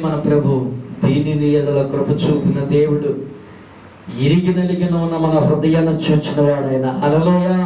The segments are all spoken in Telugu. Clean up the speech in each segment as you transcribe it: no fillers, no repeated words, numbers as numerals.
మన ప్రభు. దీనిని ఎడల కృప చూపిన దేవుడు, ఇరిగి నలిగిన ఉన్న మన హృదయాన్ని చూచిన వాడైన. హల్లెలూయా.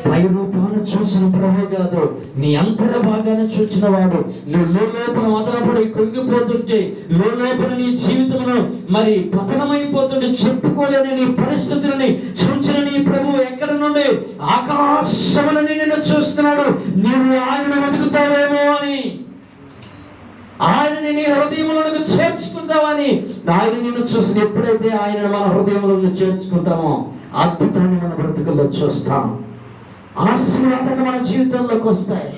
పై రూపాన్ని చూసిన ప్రభు కాదు, నీ అంతర భాగాన్ని చూచిన వాడు. నువ్వు లోపల వదలపడి కృంగిపోతుంటే, లోపల నీ జీవితంలో మరి పతనమైపోతుంటే, చెప్పుకోలేని నీ పరిస్థితులని చూచిన నీ ప్రభు ఎక్కడ నుండి ఆకాశములని నిన్ను చూస్తున్నాడు. నీవు ఆయన వెతుకుతావేమో అని, ఆయనని నీ హృదయంలోకి చేర్చుకుంటావని. ఆయన నిన్ను చూసిన ఎప్పుడైతే ఆయన మన హృదయంలో చేర్చుకుంటామో అద్భుతాన్ని మన బ్రతుకుల్లో చూస్తాం. ఆశీర్వాదాలు మన జీవితంలోకి వస్తాయి.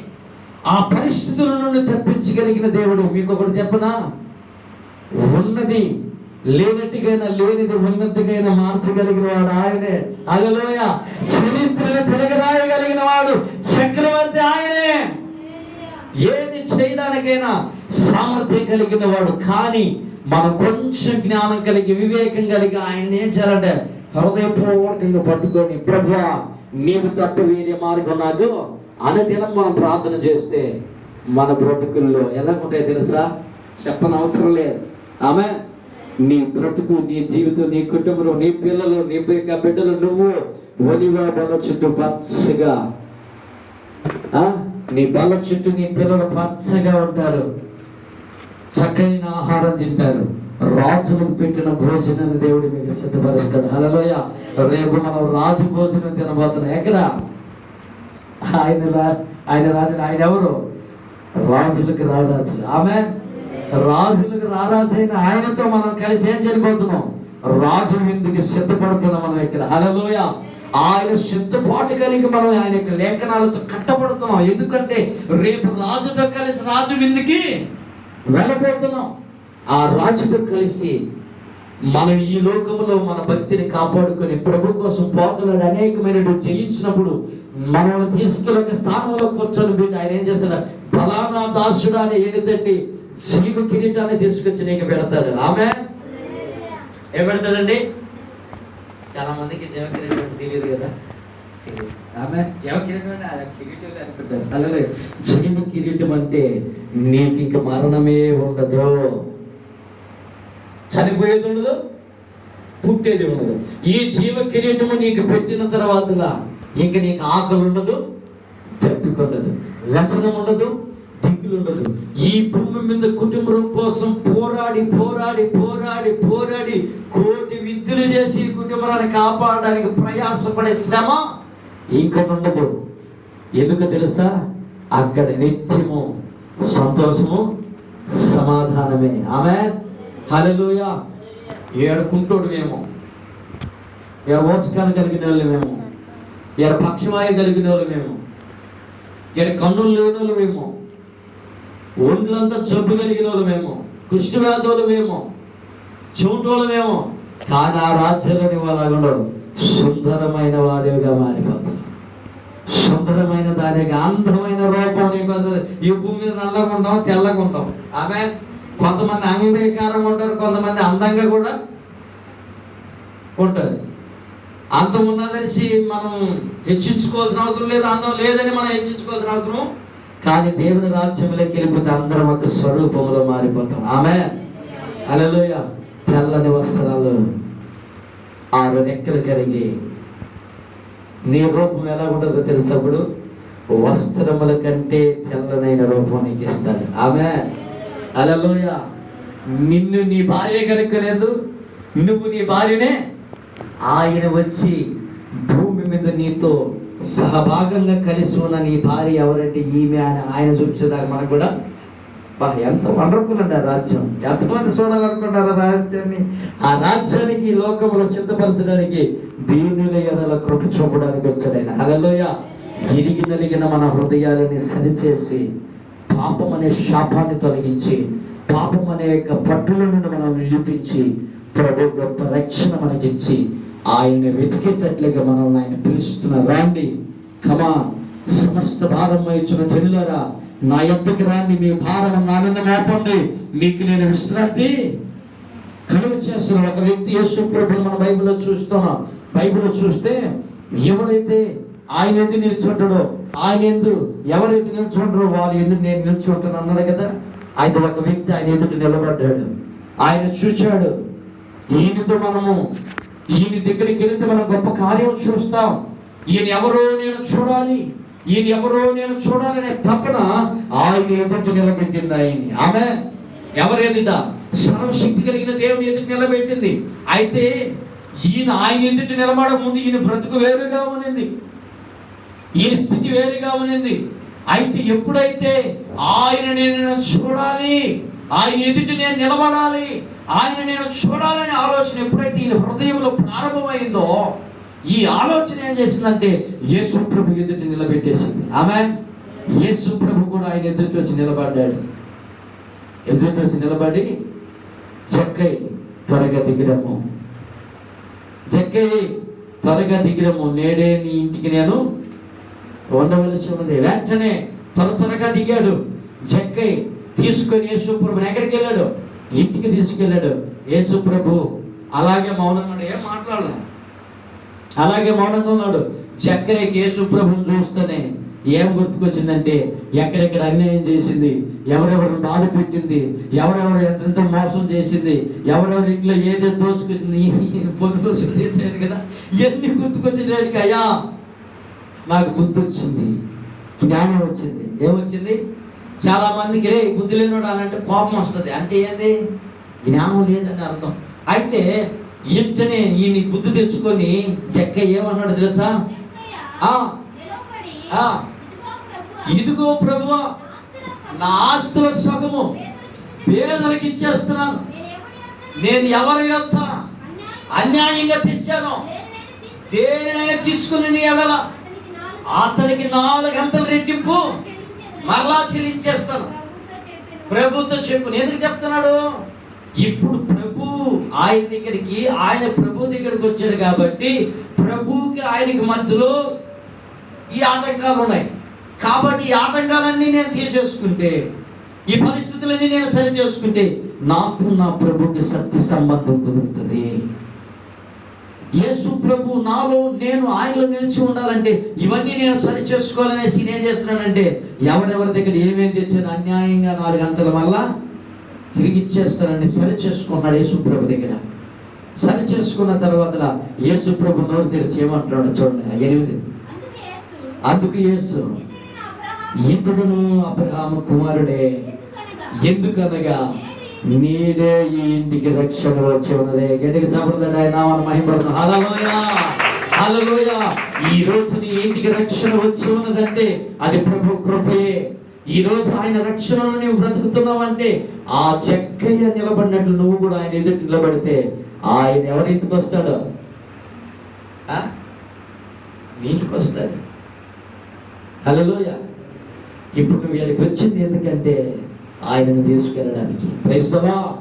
ఆ పరిస్థితుల నుండి తప్పించగలిగిన దేవుడు. మీకు ఒకటి చెప్పనా, ఉన్నది లేనట్టుగైనా లేనిది ఉన్నట్టుగైనా మార్చగలిగిన వాడు ఆయనే. హల్లెలూయా. చరిత్రను తిరగరాయగలిగిన వాడు చక్రవర్తి ఆయనే. ఏది చేయడానికైనా సామర్థ్యం కలిగిన వాడు. కానీ మనం కొంచెం జ్ఞానం కలిగి, వివేకం కలిగి ఆయన ఏం చేయాలంటే హృదయపూర్వకంగా పట్టుకొని, ప్రభువా నీవు తట్టు వేరే మార్గం నాకు అనుదినం మనం ప్రార్థన చేస్తే మన బ్రతుకుల్లో ఎలా ఉంటాయో తెలుసా? చెప్పనవసరం లేదు. ఆమె నీ బ్రతుకు, నీ జీవితం, నీ కుటుంబం, నీ పిల్లలు, నీ బిడ్డలు, నువ్వు ఒలివ బల చుట్టూ పచ్చగా, నీ బల చుట్టూ నీ పిల్లలు పచ్చగా ఉంటారు, చక్కని ఆహారం తింటారు. రాజులకు పెట్టిన భోజనాన్ని దేవుడు మీకు సిద్ధపరుస్తాడు. హల్లెలూయా. రేపు మనం రాజు భోజనం తినబోతున్నాం. ఎక్కడ? ఆయన రాజు. ఆయన ఎవరు? రాజులకు రారాజు. ఆమె రాజులకు రారాజు అయిన ఆయనతో మనం కలిసి ఏం చేయబోతున్నాం? రాజు విందుకి సిద్ధపడుతున్నాం మనం ఇక్కడ. హల్లెలూయా. ఆయన సిద్ధపాటు కలిగి మనం ఆయన యొక్క లేఖనాలతో కట్టబడుతున్నాం. ఎందుకంటే రేపు రాజుతో కలిసి రాజు విందుకి వెళ్ళబోతున్నాం. ఆ రాజుతో కలిసి మనం ఈ లోకంలో మన భక్తిని కాపాడుకొని ప్రభు కోసం పోకలను అనేకమైన జయించినప్పుడు మనల్ని తీసుకెళ్ళి ఒక స్థానంలో కూర్చొని పెట్టి ఆయన ఏం చేస్తాడు? ఫలానా దాసుడు అని ఏమిటండి జీవ కిరీటాన్ని తీసుకొచ్చి నీకు పెడతాడు. ఆమె ఏం పెడతాడండి? చాలా మందికి జీవ కిరీటం తెలియదు కదా. ఆమె జీవ కిరీటం అంటే కిరీటం అనుకుంటారు. అలాగే జీవ కిరీటం అంటే నీకు ఇంక మరణమే ఉండదు, చనిపోయేది ఉండదు, పుట్టేది ఉండదు. ఈ జీవ కిరీటము నీకు పెట్టిన తర్వాతగా ఇంక నీకు ఆకలి ఉండదు, తప్పికొండదు, వ్యసనం ఉండదు, దిగులు ఉండదు. ఈ భూమి మీద కుటుంబం కోసం పోరాడి పోరాడి పోరాడి పోరాడి కోటి విద్యలు చేసి కుటుంబాన్ని కాపాడడానికి ప్రయాసపడే శ్రమ ఇంక ఉండదు. ఎందుకు తెలుసా? అక్కడ నిత్యము సంతోషము, సమాధానమే. ఆమె హల్లెలూయా. ఏడుకుంటోడు మేము, ఓచకాలు కలిగిన వాళ్ళు మేము, పక్షవాయు కలిగిన వాళ్ళు మేము, కన్నులు లేని వాళ్ళు మేము, ఒండ్లంతా జబ్బు కలిగిన వాళ్ళు మేము, కుష్ఠవ్యాధులు మేము, చెవుటోళ్ళు మేము. కానీ ఆ రాజ్యంలోని వాళ్ళ సుందరమైన వాడిగా మారిపోతాం. సుందరమైన దానిగా అందమైన రూపం నీకు వస్తుంది. ఈ భూమి మీద నల్లగా ఉంటాం, తెల్లగా ఉంటాం. ఆమె కొంతమంది అంగీకారంగా ఉంటారు, కొంతమంది అందంగా కూడా ఉంటుంది. అందం ఉన్నదనిసి మనం హెచ్చించుకోవాల్సిన అవసరం లేదు, అందం లేదని మనం హెచ్చించుకోవాల్సిన అవసరం. కానీ దేవుని రాజ్యంలోకి వెళ్ళిపోతే అందరం ఒక స్వరూపంలో మారిపోతాం. ఆమె హల్లెలూయా. తెల్లని వస్త్రాలు, 6 రెక్కలు కలిగి నీ రూపం ఎలా ఉంటుందో తెలిసినప్పుడు వస్త్రముల కంటే తెల్లనైన రూపం నీకు ఇస్తాడు. ఆమె హల్లెలూయా. నిన్ను నీ భార్య కనుక్కలేదు, నువ్వు నీ భార్యనే. ఆయన వచ్చి భూమి మీద నీతో సహభాగంగా కలిసి ఉన్న నీ భార్య ఎవరంటే ఈమె అని ఆయన చూపించేదాకా మనకు కూడా ఎంత వండర్ఫుల్ అండి ఆ రాజ్యం. ఎంతమంది చూడాలనుకుంటారు ఆ రాజ్యాన్ని? ఆ రాజ్యానికి ఈ లోకంలో సిద్ధపరచడానికి దీనుల ఎడల కృప చూపడానికి వచ్చాడు ఆయన. హల్లెలూయా. ఇరిగి నలిగిన మన హృదయాలని సరిచేసి పాపం అనే శాపాన్ని తొలగించి పాపం అనే యొక్క పట్టుల నుండి మనం విడిపించి ప్రభు గొప్ప రక్షణ మనకిచ్చి ఆయన్ని వెతికేటట్లుగా మనల్ని ఆయన పిలుస్తున్నారు. రాండి, కమా, సమస్త భారం వహించిన జనులారా నా యొద్దకు రాండి, మీ భారం ఆనందం మోపండి, మీకు నేను విశ్రాంతి కలుగ చేస్తున్నాను. ఒక వ్యక్తి యేసు ప్రభువుని మన బైబిల్లో చూస్తున్నాం. బైబిల్లో చూస్తే ఎవరైతే ఆయన ఎందుకు నిల్చుంటాడో, ఆయన ఎందుకు ఎవరైతే నిల్చుంటారో వాళ్ళు ఎందుకు నేను నిల్చుంటాను అన్నాడు కదా. అయితే ఒక వ్యక్తి ఆయన ఎదుట నిలబడ్డాడు. ఆయన చూచాడు, ఈయన దగ్గరికి వెళ్తే మనం గొప్ప కార్యం చూస్తాం, ఈయన ఎవరో నేను చూడాలి, ఈయన ఎవరో నేను చూడాలనే తపన ఆయన ఎదుట నిలబెట్టింది ఆయన్ని. ఆమె ఎవరు ఎదుట? సర్వశక్తి కలిగిన దేవుని ఎదుట నిలబెట్టింది. అయితే ఆయన ఎదుట నిలబడ ముందు ఈయన బ్రతుకు వేరుగా ఉన్నింది, ఈయన స్థితి వేరుగా ఉన్నింది. అయితే ఎప్పుడైతే ఆయన నేను చూడాలి, ఆయన ఎదుట నేను నిలబడాలి, ఆయన నేను చూడాలనే ఆలోచన ఎప్పుడైతే ఈయన హృదయంలో ప్రారంభమైందో, ఈ ఆలోచన ఏం చేసిందంటే యేసు ప్రభు ఎదుట నిలబెట్టేసింది. ఆమేన్. యేసు ప్రభు కూడా ఆయన ఎదుట వచ్చి నిలబడ్డాడు. ఎదుట వచ్చి నిలబడి, జక్కై త్వరగా దిగిరము, జక్కై త్వరగా దిగిరము, నేడే నీ ఇంటికి నేను ఉండవలసి ఉన్నది. వెంటనే త్వరగా దిగాడు. జక్కై తీసుకొని యేసు ప్రభుని ఎక్కడికి వెళ్ళాడు? ఇంటికి తీసుకెళ్ళాడు. యేసు ప్రభు అలాగే మౌనంగా ఏం మాట్లాడలే, అలాగే మౌనంగా ఉన్నాడు. జక్కయ్యకి యేసు ప్రభుని చూస్తేనే ఏం గుర్తుకొచ్చిందంటే ఎక్కడెక్కడ అన్యాయం చేసింది, ఎవరెవరు బాధ పెట్టింది, ఎవరెవరు ఎంతెంత మోసం చేసింది, ఎవరెవరి ఇంట్లో ఏదో దోచుకొచ్చింది, పొన్ను చేసేది కదా, ఇవన్నీ గుర్తుకొచ్చేటానికి అయ్యా నాకు గుర్తొచ్చింది, జ్ఞానం వచ్చింది. ఏమొచ్చింది? చాలా మందికి బుద్ధి లేనివాడు అనంటే కోపం వస్తుంది. అంటే ఏంది? జ్ఞానం లేదని అర్థం. అయితే ఇంటనే ఈయన బుద్ధి తెచ్చుకొని జక్కయ్య ఏమన్నాడు తెలుసా? ఇదిగో ప్రభువా, నా ఆస్తుల సగము పేదలకు ఇచ్చేస్తున్నాను, నేను ఎవరి యొక్క అన్యాయంగా తెచ్చాను దేనినైనా తీసుకుని నీ ఎడల అతనికి 4 గంటల రెట్టింపు మరలా చెల్లించేస్తాను. ప్రభుతో చెప్పు. ఎందుకు చెప్తున్నాడు? ఇప్పుడు ప్రభు ఆయన దగ్గరికి, ఆయన ప్రభు దగ్గరికి వచ్చాడు కాబట్టి ప్రభుకి ఆయనకి మధ్యలో ఈ ఆటంకాలు ఉన్నాయి. కాబట్టి ఈ ఆటంకాలన్నీ నేను తీసేసుకుంటే, ఈ పరిస్థితులన్నీ నేను సరి చేసుకుంటే నాకు నా ప్రభుకి సత్య సంబంధం కుదురుతుంది. యేసు ప్రభు నాలో, నేను ఆయనలో నిలిచి ఉండాలంటే ఇవన్నీ నేను సరి చేసుకోవాలనేసి నేనేం చేస్తున్నానంటే ఎవరెవరి దగ్గర ఏమేమి తెచ్చాను అన్యాయంగా 4 గంటల మళ్ళా తిరిగి ఇచ్చేస్తానని సరి చేసుకున్నాడు యేసు ప్రభు దగ్గర. సరి చేసుకున్న తర్వాత యేసు ప్రభు నోరు తెరిచి ఏమంటున్నాడు చూడండి. 8. అందుకు యేసు, ఇతడును అబ్రహాము కుమారుడే, ఎందుకనగా నీడే ఈ ఇంటికి రక్షణ వచ్చి ఉన్నదే. గట్టిగా చెప్పండి, ఆయన నామమున మహిమపడుతుంది. హల్లెలూయా, హల్లెలూయా. ఈ రోజు నీ ఇంటికి రక్షణ వచ్చి ఉన్నదంటే అది ప్రభు కృపయే. ఈ రోజు ఆయన రక్షణలో నువ్వు బ్రతుకుతున్నావంటే ఆ జక్కయ్య నిలబడినట్లు నువ్వు కూడా ఆయన ఎదుటి నిలబడితే ఆయన ఎవరి ఇంటికి వస్తాడు? నీ ఇంటికి వస్తాడు. హల్లెలూయా. ఇప్పుడు నువ్వు ఇక్కడికి వచ్చింది ఎందుకంటే ఆయనను తీసుకెళ్ళడానికి. Praise the lord.